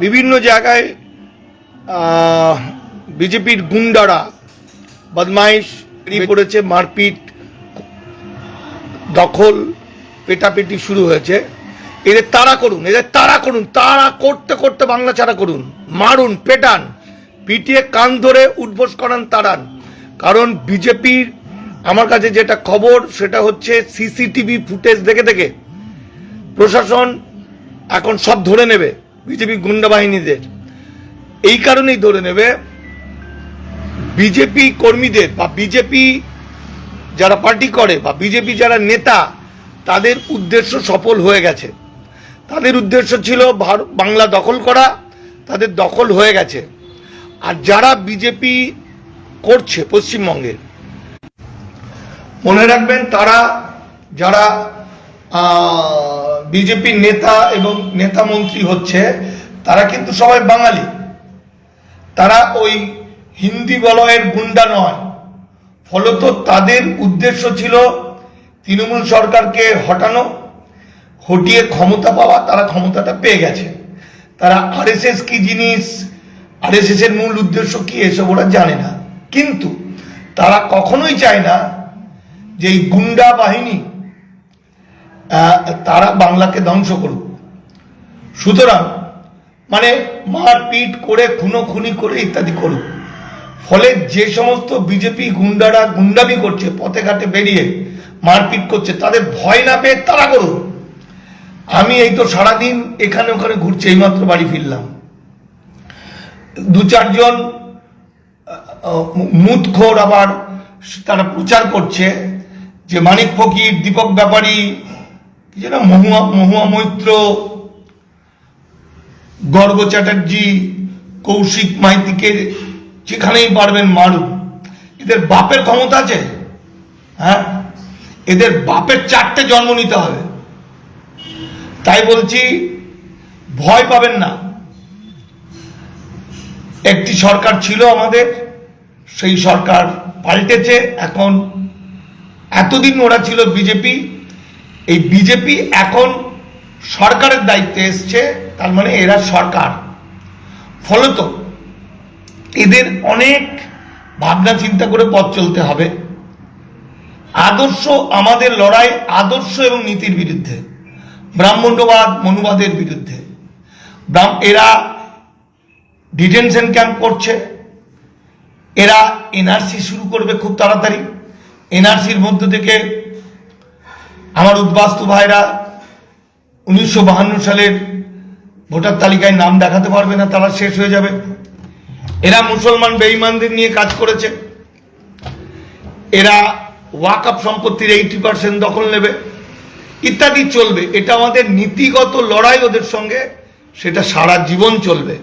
বিভিন্ন জায়গায় বিজেপির গুন্ডারা বদমাইশ করেছে, মারপিট, দখল, পেটাপেটি শুরু হয়েছে। এদের তাড়া করুন, তাড়া করতে করতে বাংলা ছাড়া করুন, মারুন, পেটান, পিটিয়ে কান ধরে উঠবোস করান, তাড়ান। কারণ বিজেপির আমার কাছে যেটা খবর সেটা হচ্ছে সিসিটিভি ফুটেজ দেখে দেখে প্রশাসন এখন সব ধরে নেবে বিজেপি গুন্ডা বাহিনীদের। এই কারণেই ধরে নেবে বিজেপি কর্মীদের বা বিজেপি যারা পার্টি করে বা বিজেপি যারা নেতা, তাদের উদ্দেশ্য সফল হয়ে গেছে। তাদের উদ্দেশ্য ছিল বাংলা দখল করা, তাদের দখল হয়ে গেছে। আর যারা বিজেপি করছে পশ্চিমবঙ্গে, মনে রাখবেন তারা যারা বিজেপির নেতা এবং নেতা মন্ত্রী হচ্ছে তারা কিন্তু সবাই বাঙালি, তারা ওই হিন্দি বলয়ের গুন্ডা নয়। ফলত তাদের উদ্দেশ্য ছিল তৃণমূল সরকারকে হটানো, হটিয়ে ক্ষমতা পাওয়া। তারা ক্ষমতাটা পেয়ে গেছে। তারা আরএসএস কি জিনিস, আরএসএস এর মূল উদ্দেশ্য কি, এসব ওরা জানে না। কিন্তু তারা কখনোই চায় না যে এই গুন্ডা বাহিনী তারা বাংলাকে ধ্বংস করুক। সুতরাং মানে মারপিট করে, খুনোখুনি করে ইত্যাদি করুক। ফলে যে সমস্ত বিজেপি গুন্ডারা গুন্ডামি করছে, পথে ঘাটে বেরিয়ে মারপিট করছে, তাদের ভয় না পেয়ে তারা করুক। আমি এই তো সারাদিন এখানে ওখানে ঘুরছি, এইমাত্র বাড়ি ফিরলাম। দু চারজন মুদখোর আবার তারা প্রচার করছে যে মানিক ফকির, দীপক ব্যাপারী, কি যেন মহুয়া মৈত্র, গর্গ চ্যাটার্জি, কৌশিক মাইতিকে যেখানেই পারবেন মারুন। এদের বাপের ক্ষমতা আছে? হ্যাঁ, এদের বাপের 4টে জন্ম নিতে হবে। তাই বলছি, ভয় পাবেন না। একটি সরকার ছিল আমাদের, সেই সরকার পাল্টেছে। এখন এতদিন ওরা ছিল বিজেপি, এই বিজেপি এখন সরকারের দায়িত্বে এসছে, তার মানে এরা সরকার। ফলত এদের অনেক ভাবনা চিন্তা করে পথ চলতে হবে। আদর্শ, আমাদের লড়াই আদর্শ এবং নীতির বিরুদ্ধে, ব্রাহ্মণ্যবাদ মনুবাদের বিরুদ্ধে। এরা ডিটেনশন ক্যাম্প করছে, এরা এনআরসি শুরু করবে খুব তাড়াতাড়ি। এনআরসির মধ্য থেকে আমার উদ্বাস্তু ভাইরা 1952 সালের ভোটার তালিকায় নাম দেখাতে পারবে না, তারা শেষ হয়ে যাবে। এরা মুসলমান বেঈমানদের নিয়ে কাজ করেছে, এরা ওয়াকফ সম্পত্তির 80% দখল নেবে, ইত্যাদি চলবে। এটা আমাদের নীতিগত লড়াই ওদের সঙ্গে, সেটা সারা জীবন চলবে।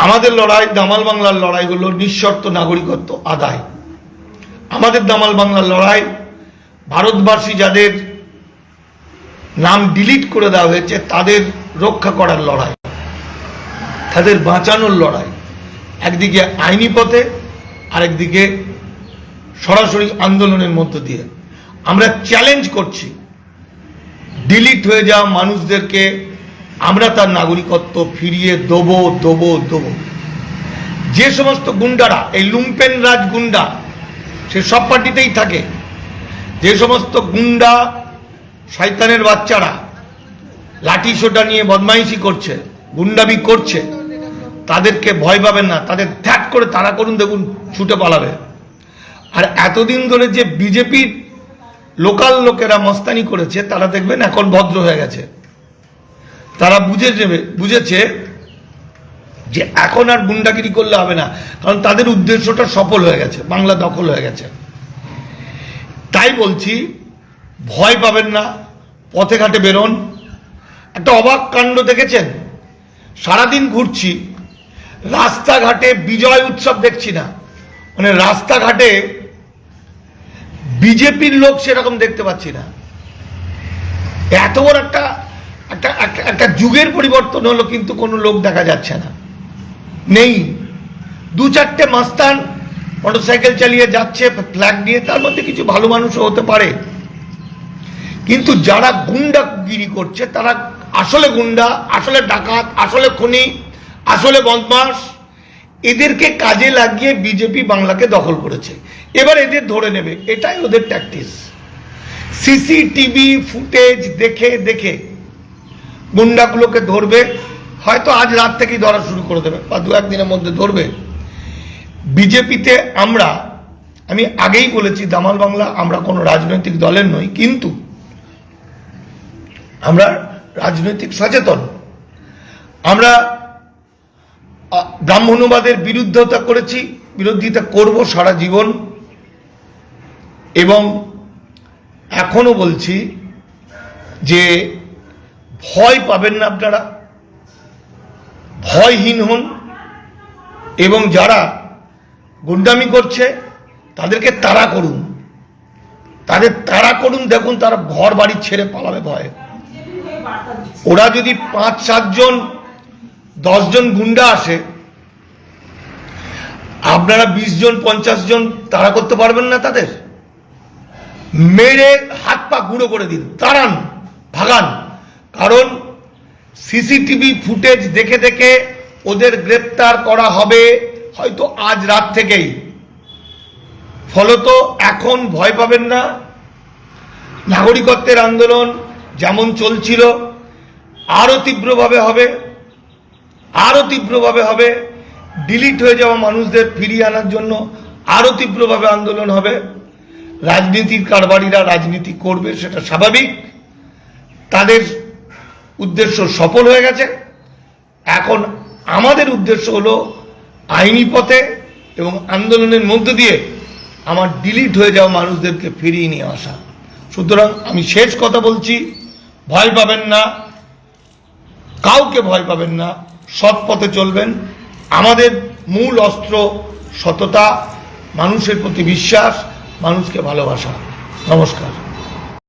আমাদের লড়াই, দামাল বাংলার লড়াই হলো নিঃশর্ত নাগরিকত্ব আদায়। আমাদের দামাল বাংলার লড়াই ভারতবাসী যাদের নাম ডিলিট করে দেওয়া হয়েছে তাদের রক্ষা করার লড়াই, তাদের বাঁচানোর লড়াই। একদিকে আইনি পথে, আরেকদিকে সরাসরি আন্দোলনের মধ্য দিয়ে আমরা চ্যালেঞ্জ করছি ডিলিট হয়ে যাওয়া মানুষদেরকে আমরা তার নাগরিকত্ব ফিরিয়ে দেবো। যে সমস্ত গুন্ডারা, এই লুম্পেন রাজ গুন্ডা, সে সব পার্টিতেই থাকে, যে সমস্ত গুন্ডা শয়তানের বাচ্চারা লাঠি সোটা নিয়ে বদমাইশি করছে, গুন্ডামি করছে, তাদেরকে ভয় পাবেন না। তাদের ধ্যাট করে তাড়া করুন, দেখুন ছুটে পালাবে। আর এতদিন ধরে যে বিজেপির লোকাল লোকেরা মস্তানি করেছে, তারা দেখবেন এখন ভদ্র হয়ে গেছে। তারা বুঝেছে যে এখন আর গুন্ডাগিরি করলে হবে না, কারণ তাদের উদ্দেশ্যটা সফল হয়ে গেছে, বাংলা দখল হয়ে গেছে। তাই বলছি, ভয় পাবেন না, পথে ঘাটে বেরোন। একটা অবাক কাণ্ড দেখেছেন, সারাদিন ঘুরছি, রাস্তাঘাটে বিজয় উৎসব দেখছি না। মানে রাস্তাঘাটে বিজেপির লোক সেরকম দেখতে পাচ্ছি না। এত বড় একটা যুগের পরিবর্তন হলো, কিন্তু কোনো লোক দেখা যাচ্ছে না, নেই। 2-4টে মাস্তান মোটরসাইকেল চালিয়ে যাচ্ছে ফ্ল্যাগ নিয়ে, তার মধ্যে কিছু ভালো মানুষও হতে পারে, কিন্তু যারা গুন্ডাগিরি করছে তারা আসলে গুন্ডা, আসলে ডাকাত, আসলে খুনি, আসলে বদমাস, এদেরকে কাজে লাগিয়ে বিজেপি বাংলাকে দখল করেছে। এবার এদের ধরে নেবে, এটাই ওদের ট্যাকটিস। সিসিটিভি ফুটেজ দেখে দেখে গুন্ডাগুলোকে ধরবে, হয়তো আজ রাত থেকেই ধরা শুরু করে দেবে বা দু একদিনের মধ্যে ধরবে। বিজেপিতে আমি আগেই বলেছি, দামাল বাংলা আমরা কোনো রাজনৈতিক দলের নই, কিন্তু আমরা রাজনৈতিক সচেতন। আমরা ব্রাহ্মণ্যবাদের বিরোধিতা করব সারা জীবন, এবং এখনো বলছি যে ভয় পাবেন না, আপনারা ভয়হীন হন, এবং যারা গুন্ডামি করছে তাদেরকে তাড়া করুন, দেখুন তারা ঘর বাড়ি ছেড়ে পালাবে ভয়ে। ওরা যদি 5-7 জন 10 জন গুন্ডা আসে, আপনারা 20 জন 50 জন তাড়া করতে পারবেন না? তাদের মেরে হাত পা গুঁড়ো করে দিন, তাড়ান, ভাগান। কারণ সিসিটিভি ফুটেজ দেখে দেখে ওদের গ্রেপ্তার করা হবে হয়তো আজ রাত থেকেই। ফলত এখন ভয় পাবেন না। নাগরিকত্বের আন্দোলন যেমন চলছিল আরো তীব্রভাবে হবে, ডিলিট হয়ে যাওয়া মানুষদের ফিরিয়ে আনার জন্য আরো তীব্রভাবে আন্দোলন হবে। রাজনীতির কারবারিরা রাজনীতি করবে, সেটা স্বাভাবিক। তাদের উদ্দেশ্য সফল হয়ে গেছে। এখন আমাদের উদ্দেশ্য হলো আইনি পথে এবং আন্দোলনের মধ্য দিয়ে আমার ডিলিট হয়ে যাওয়া মানুষদেরকে ফিরিয়ে নিয়ে আসা। সুতরাং আমি শেষ কথা বলছি, ভয় পাবেন না, কাউকে ভয় পাবেন না, সৎ পথে চলবেন। আমাদের মূল অস্ত্র সততা, মানুষের প্রতি বিশ্বাস, মানুষকে ভালোবাসা। নমস্কার।